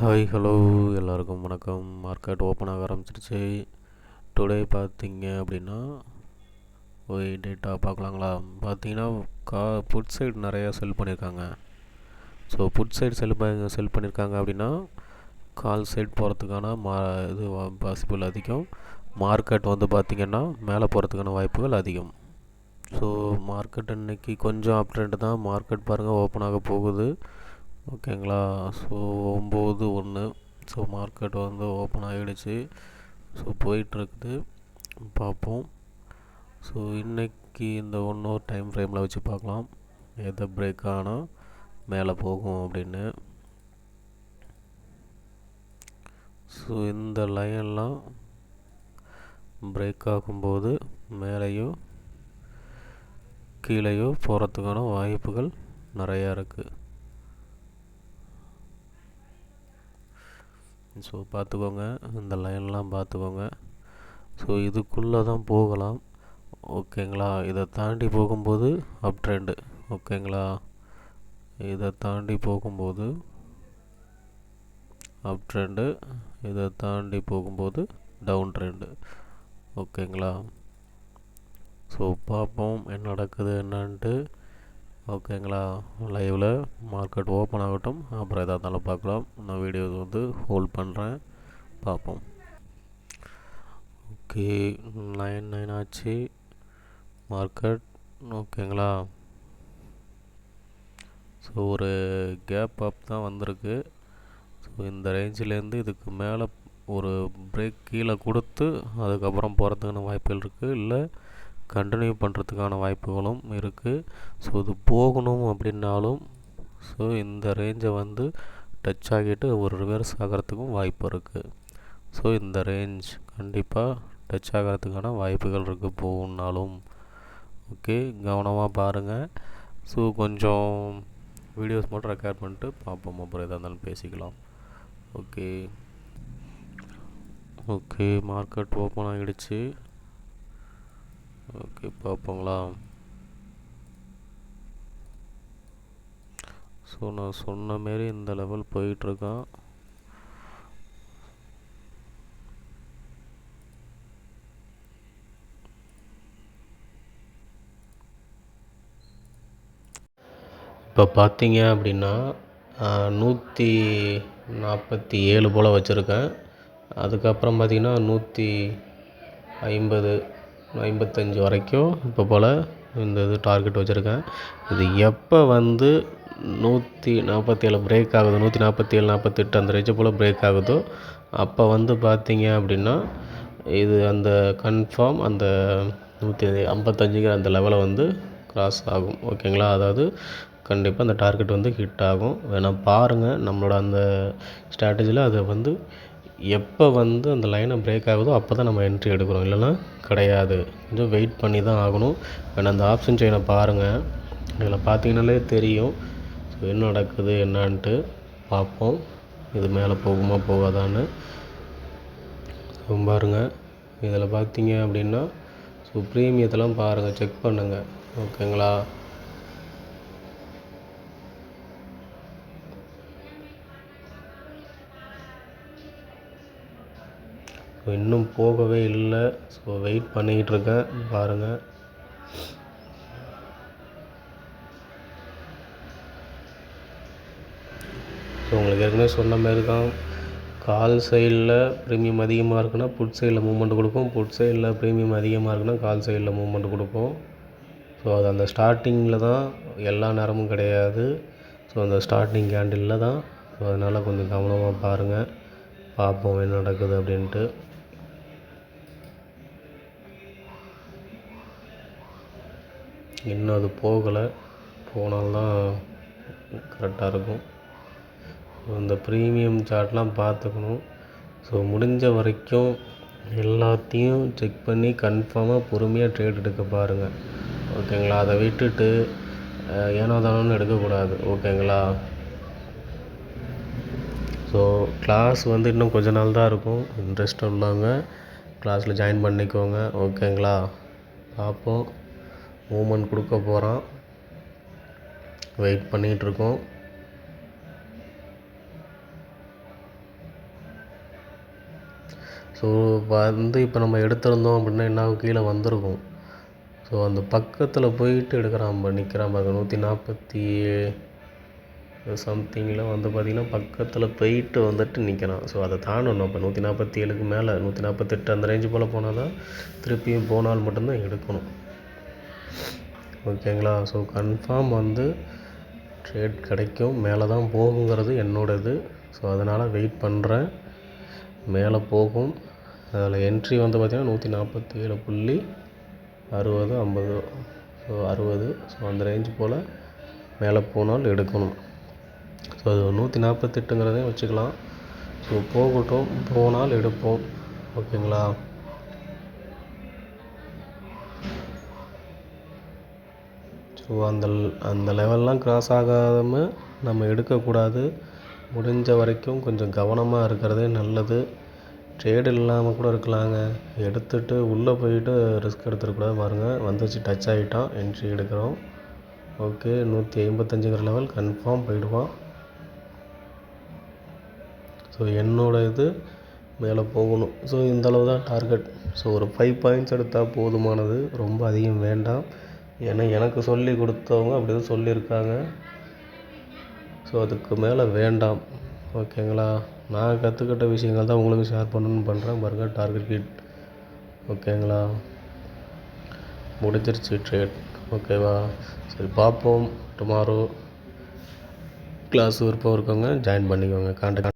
Hi hello எல்லாருக்கும் வணக்கம். Market open ஆக ஆரம்பிச்சிருச்சு. டுடே பார்த்தீங்க அப்படின்னா போய் டேட்டா பார்க்கலாங்களா. பார்த்தீங்கன்னா புட் சைடு நிறையா செல் பண்ணியிருக்காங்க. ஸோ புட் சைடு செல் பண்ணியிருக்காங்க அப்படின்னா கால் சைடு போகிறதுக்கான இது பாசிபிள் அதிகம். மார்க்கெட் வந்து பார்த்திங்கன்னா மேலே போகிறதுக்கான வாய்ப்புகள் அதிகம். ஸோ மார்க்கெட் இன்றைக்கி கொஞ்சம் அப் ட்ரெண்ட் தான். மார்க்கெட் பாருங்கள் ஓப்பன் ஆக போகுது. ஓகேங்களா. ஸோ 9:01. ஸோ மார்க்கெட் வந்து ஓப்பன் ஆகிடுச்சு. ஸோ போயிட்டுருக்குது, பார்ப்போம். ஸோ இன்றைக்கி இந்த 1 ஹவர் டைம் ஃப்ரேமில் வச்சு பார்க்கலாம் எதை பிரேக் ஆனால் மேலே போகும் அப்படின்னு. ஸோ இந்த லைன்லாம் பிரேக் ஆகும்போது மேலேயோ கீழேயோ போகிறதுக்கான வாய்ப்புகள் நிறையா இருக்குது. ஸோ பார்த்துக்கோங்க, இந்த லைன்லாம் பார்த்துக்கோங்க. ஸோ இதுக்குள்ளே தான் போகலாம். ஓகேங்களா. இதை தாண்டி போகும்போது அப் ட்ரெண்டு. ஓகேங்களா. இதை தாண்டி போகும்போது அப் ட்ரெண்டு, இதை தாண்டி போகும்போது டவுன் ட்ரெண்டு. ஓகேங்களா. ஸோ பார்ப்போம் என்ன நடக்குது என்னான்ட்டு. ஓகேங்களா. லைவில் மார்க்கெட் ஓப்பன் ஆகட்டும், அப்புறம் எதாக இருந்தாலும் பார்க்கலாம். நான் வீடியோ வந்து ஹோல்ட் பண்ணுறேன், பார்ப்போம். ஓகே, 9 ஆச்சு மார்க்கெட். ஓகேங்களா. ஸோ ஒரு கேப் அப் தான் வந்திருக்கு. ஸோ இந்த ரேஞ்சிலேருந்து இதுக்கு மேலே ஒரு பிரேக் கீழே கொடுத்து அதுக்கப்புறம் போகிறதுக்கான வாய்ப்புகள் இருக்குது, இல்லை கண்டினியூ பண்ணுறதுக்கான வாய்ப்புகளும் இருக்குது. ஸோ இது போகணும் அப்படின்னாலும் ஸோ இந்த ரேஞ்சை வந்து டச் ஆகிட்டு ஒரு ரிவர்ஸ் ஆகிறதுக்கும் வாய்ப்பு இருக்குது. ஸோ இந்த ரேஞ்ச் கண்டிப்பாக டச் ஆகிறதுக்கான வாய்ப்புகள் இருக்குது போகணுன்னாலும். ஓகே, கவனமாக பாருங்கள். ஸோ கொஞ்சம் வீடியோஸ் மட்டும் ரெக்கார்ட் பண்ணிட்டு பார்ப்போம், அப்புறம் எதாக இருந்தாலும் பேசிக்கலாம். ஓகே ஓகே மார்க்கெட் ஓப்பன் ஆகிடுச்சு. ஓகே பார்ப்போங்களா. ஸோ நான் சொன்ன மாரி இந்த லெவல் போயிட்டுருக்கான். இப்போ பார்த்தீங்க அப்படின்னா 147 போல் வச்சுருக்கேன். அதுக்கப்புறம் பார்த்திங்கன்னா 155 வரைக்கும் இப்போ போல் இந்த இது டார்கெட் வச்சுருக்கேன். இது எப்போ வந்து 147 பிரேக் ஆகுது, 147 48 அந்த ரேஞ்சு போல் பிரேக் ஆகுதோ அப்போ வந்து பார்த்திங்க அப்படின்னா இது அந்த கன்ஃபார்ம் அந்த 155 அந்த லெவலை வந்து கிராஸ் ஆகும். ஓகேங்களா. அதாவது கண்டிப்பாக அந்த டார்கெட் வந்து ஹிட் ஆகும். வேணால் பாருங்கள் நம்மளோட அந்த ஸ்ட்ராட்டஜியில் அதை வந்து எப்போ வந்து அந்த லைனை பிரேக் ஆகுதோ அப்போ தான் நம்ம என்ட்ரி எடுக்கிறோம், இல்லைன்னா கிடையாது. கொஞ்சம் வெயிட் பண்ணி தான் ஆகணும். வேணால் அந்த ஆப்ஷன் செயினை பாருங்கள், இதில் பார்த்தீங்கன்னாலே தெரியும் ஸோ என்ன நடக்குது என்னான்ட்டு. பார்ப்போம் இது மேலே போகுமா போகாதான்னு. பாருங்கள் இதில் பார்த்தீங்க அப்படின்னா ஸோ ப்ரீமியத்தெல்லாம் பாருங்கள், செக் பண்ணுங்கள். ஓகேங்களா. இன்னும் போகவே இல்லை. ஸோ வெயிட் பண்ணிக்கிட்டுருக்கேன், பாருங்கள். ஸோ உங்களுக்கு ஏற்கனவே சொன்ன மாதிரி தான், கால் சைடில் ப்ரீமியம் அதிகமாக இருக்குன்னா புட் சைடில் மூவ்மெண்ட் கொடுக்கும், புட் சைடில் ப்ரீமியம் அதிகமாக இருக்குன்னா கால் சைடில் மூவ்மெண்ட் கொடுக்கும். ஸோ அது அந்த ஸ்டார்டிங்கில் தான், எல்லா நேரமும் கிடையாது. ஸோ அந்த ஸ்டார்டிங் கேண்டிலில் தான். ஸோ அதனால் கொஞ்சம் கவனமாக பாருங்கள், பார்ப்போம் என்ன நடக்குது அப்படின்ட்டு. இன்னும் அது போகலை, போனால்தான் கரெக்டாக இருக்கும். இந்த ப்ரீமியம் சார்ட்லாம் பார்த்துக்கணும். ஸோ முடிஞ்ச வரைக்கும் எல்லாத்தையும் செக் பண்ணி கன்ஃபார்மாக பொறுமையாக ட்ரேட் எடுக்க பாருங்கள். ஓகேங்களா. அதை விட்டுட்டு ஏனோ தானோன்னு எடுக்கக்கூடாது. ஓகேங்களா. ஸோ கிளாஸ் வந்து இன்னும் கொஞ்ச நாள் தான் இருக்கும். இன்ட்ரெஸ்ட் உள்ளவங்க கிளாஸில் ஜாயின் பண்ணிக்கோங்க. ஓகேங்களா. பார்ப்போம், மூமெண்ட் கொடுக்க போகிறான், வெயிட் பண்ணிகிட்ருக்கோம். ஸோ இப்போ நம்ம எடுத்திருந்தோம் அப்படின்னா என்ன கீழே வந்திருக்கும். ஸோ அந்த பக்கத்தில் போயிட்டு எடுக்கிறான் நிற்கிறான் பாருங்க 140 சம்திங்கில் பார்த்திங்கன்னா பக்கத்தில் போயிட்டு வந்துட்டு நிற்கிறான். ஸோ அதை தாண்டணும். இப்போ 147க்கு மேலே 148 அந்த ரேஞ்சு போல் போனால் தான் திருப்பியும் போனால் மட்டும்தான் எடுக்கணும். ஓகேங்களா? ஸோ கன்ஃபார்ம் ட்ரேட் கிடைக்கும், மேலே தான் போகுங்கிறது என்னோடது. ஸோ அதனால் வெயிட் பண்ணுறேன். மேலே போகும். அதில் என்ட்ரி பார்த்திங்கன்னா 147.60 50 ஸோ 60 ஸோ அந்த ரேஞ்சு போல் மேலே போனால் எடுக்கணும். ஸோ அது 148ங்கிறதையும் வச்சுக்கலாம். ஸோ போகட்டும், போனால் எடுப்போம். ஓகேங்களா? ஸோ அந்த லெவல்லாம் க்ராஸ் ஆகாமல் நம்ம எடுக்கக்கூடாது. முடிஞ்ச வரைக்கும் கொஞ்சம் கவனமாக இருக்கிறதே நல்லது. ட்ரேடு இல்லாமல் கூட இருக்கலாங்க. எடுத்துகிட்டு உள்ளே போயிட்டு ரிஸ்க் எடுத்துடக்கூடாது. பாருங்கள் வந்துச்சு, டச் ஆகிட்டான், என்ட்ரி எடுக்கிறோம். ஓகே 155ங்கிற லெவல் கன்ஃபார்ம் போயிடுவான். ஸோ என்னோட மேலே போகணும். ஸோ இந்தளவு தான் டார்கெட். ஸோ ஒரு 5 பாயிண்ட்ஸ் எடுத்தால் போதுமானது, ரொம்ப அதிகம் வேண்டாம். ஏன்னா எனக்கு சொல்லி கொடுத்தவங்க அப்படி தான் சொல்லியிருக்காங்க. ஸோ அதுக்கு மேலே வேண்டாம். ஓகேங்களா? நான் கற்றுக்கிட்ட விஷயங்கள் தான் உங்களுக்கு ஷேர் பண்ணணும்னு பண்ணுறேன். பாருங்க டார்கெட் ஹிட். ஓகேங்களா? முடிஞ்சிருச்சு ட்ரேட். ஓகேவா? சரி பார்ப்போம். டுமாரோ கிளாஸ் விருப்பம் இருக்கவங்க ஜாயின் பண்ணிக்கோங்க. கான்டாக்ட்